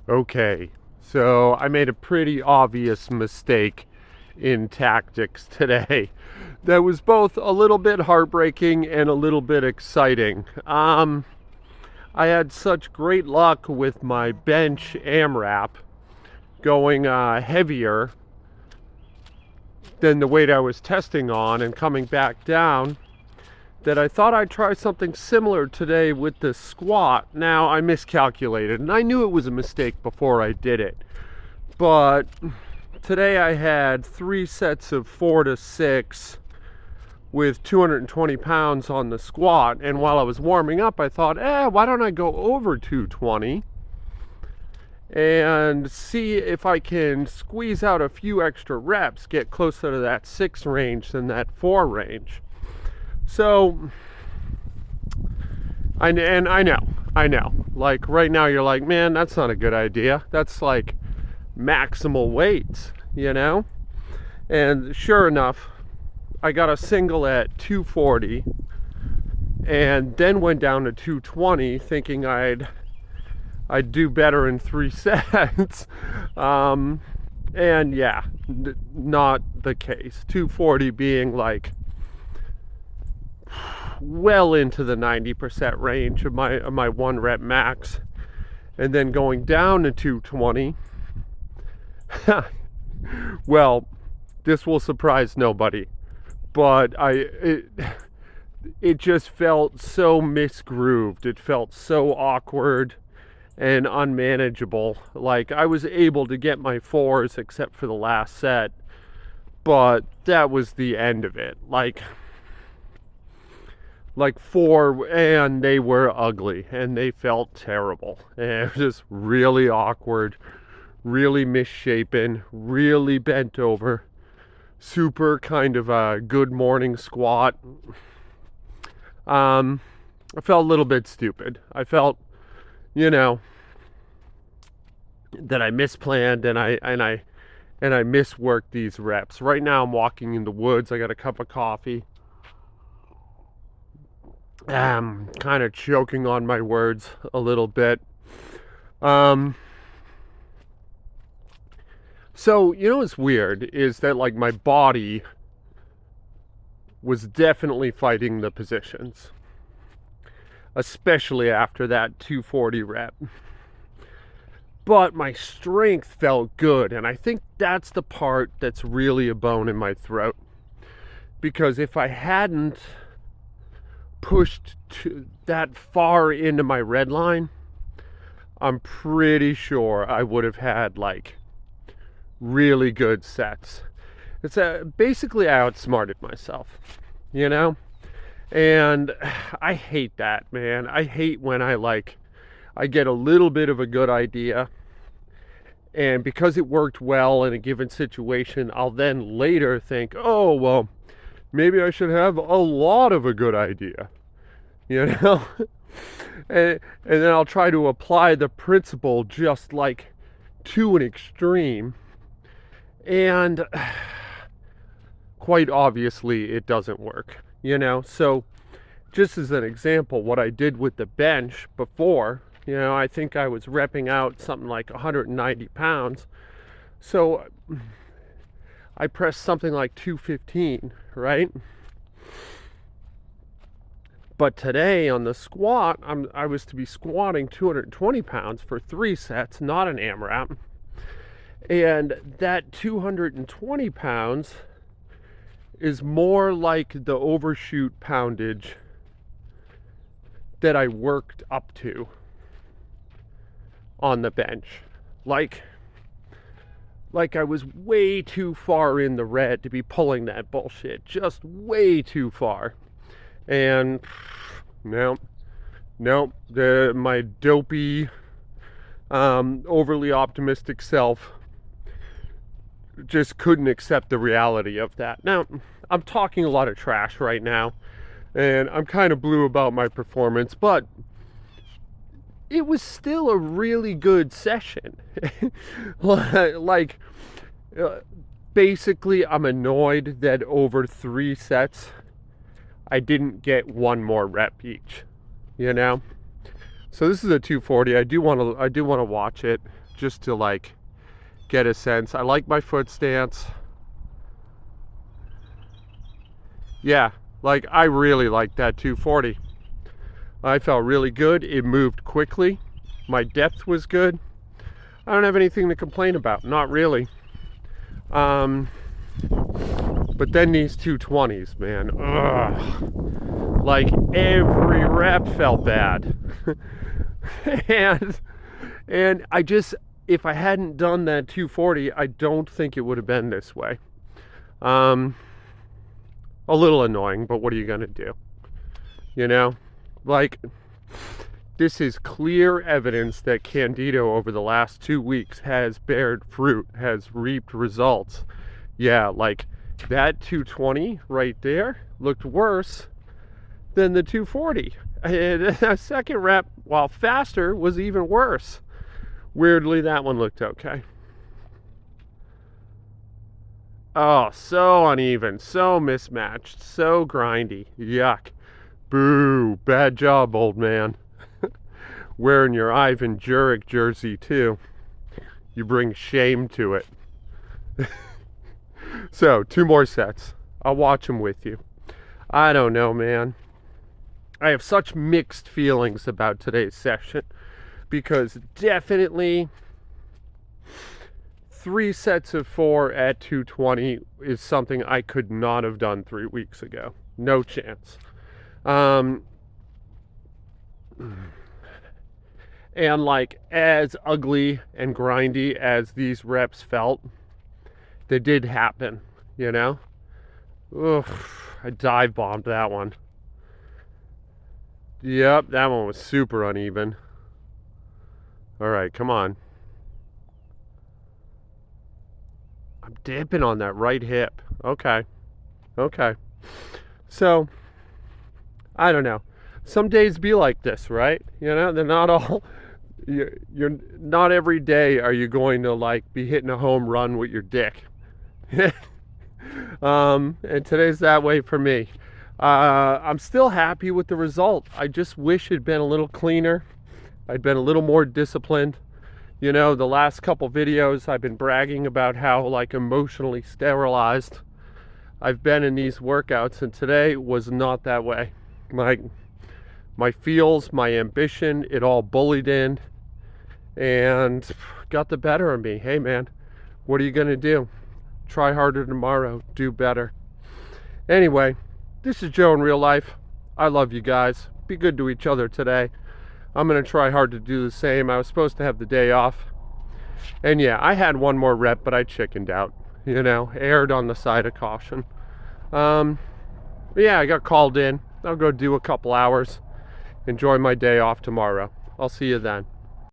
Okay, so I made a pretty obvious mistake in tactics today that was both a little bit heartbreaking and a little bit exciting. I had such great luck with my bench AMRAP going heavier than the weight I was testing on and coming back down that I thought I'd try something similar today with the squat. Now, I miscalculated, and I knew it was a mistake before I did it. But today I had 3 sets of 4 to 6 with 220 pounds on the squat. And while I was warming up, I thought, why don't I go over 220 and see if I can squeeze out a few extra reps, get closer to that 6 range than that 4 range. So, I know. Like right now, you're like, man, that's not a good idea. That's like maximal weights, you know? And sure enough, I got a single at 240 and then went down to 220 thinking I'd do better in 3 sets. And yeah, not the case. 240 being like well into the 90% range of my 1 rep max, and then going down to 220. Well, this will surprise nobody, but it just felt so misgrooved. It felt so awkward and unmanageable. Like I was able to get my 4s except for the last set, but that was the end of it. Like 4, and they were ugly and they felt terrible, and it was just really awkward, really misshapen, really bent over, super kind of a good morning squat. I felt a little bit stupid. I felt, that I misplanned and I misworked these reps. Right now I'm walking in the woods. I got a cup of coffee. I'm kind of choking on my words a little bit. So, what's weird is that like my body was definitely fighting the positions, especially after that 240 rep. But my strength felt good, and I think that's the part that's really a bone in my throat. Because if I hadn't pushed that far into my red line, I'm pretty sure I would have had like really good sets. It's basically I outsmarted myself, and I hate that, man. I hate when I get a little bit of a good idea, and because it worked well in a given situation, I'll then later think, oh well, maybe I should have a lot of a good idea, and then I'll try to apply the principle just like to an extreme, and quite obviously it doesn't work, So just as an example, what I did with the bench before, I think I was repping out something like 190 pounds. So I pressed something like 215, right? But today on the squat, I was to be squatting 220 pounds for 3 sets, not an AMRAP. And that 220 pounds is more like the overshoot poundage that I worked up to on the bench. Like I was way too far in the red to be pulling that bullshit. Just way too far. And no, my dopey, overly optimistic self just couldn't accept the reality of that. Now, I'm talking a lot of trash right now, and I'm kind of blue about my performance, but it was still a really good session. Basically, I'm annoyed that over 3 sets, I didn't get 1 more rep each, So this is a 240. I do want to watch it. just to like get a sense. I like my foot stance. Yeah, like I really like that 240. I felt really good. It moved quickly. My depth was good. I don't have anything to complain about, not really. But then these 220s, man, ugh. Like every rep felt bad. and I just, if I hadn't done that 240, I don't think it would have been this way. A little annoying, but what are you gonna do? You know, like, this is clear evidence that Candido over the last 2 weeks has bared fruit, has reaped results. Yeah, like that 220 right there looked worse than the 240. And a second rep, while faster, was even worse. Weirdly, that one looked okay. Oh, so uneven, so mismatched, so grindy. Yuck. Boo. Bad job, old man. Wearing your Ivan Jurek jersey, too. You bring shame to it. So, 2 more sets. I'll watch them with you. I don't know, man. I have such mixed feelings about today's session because definitely 3 sets of 4 at 220 is something I could not have done 3 weeks ago. No chance. And like, as ugly and grindy as these reps felt, they did happen, you know? Oof, I dive bombed that one. Yep, that one was super uneven. All right, come on. I'm dipping on that right hip. Okay. So, I don't know. Some days be like this, right? You know, they're not all... You're not every day are you going to like be hitting a home run with your dick. And today's that way for me. I'm still happy with the result. I just wish it'd been a little cleaner. I'd been a little more disciplined. You know, the last couple videos I've been bragging about how like emotionally sterilized I've been in these workouts, and today was not that way. My feels, my ambition, it all bullied in and got the better of me. Hey man, what are you gonna do? Try harder tomorrow, do better. Anyway, this is Joe in real life. I love you guys. Be good to each other today. I'm gonna try hard to do the same. I was supposed to have the day off. And yeah, I had 1 more rep, but I chickened out. You know, erred on the side of caution. But yeah, I got called in. I'll go do a couple hours. Enjoy my day off tomorrow. I'll see you then.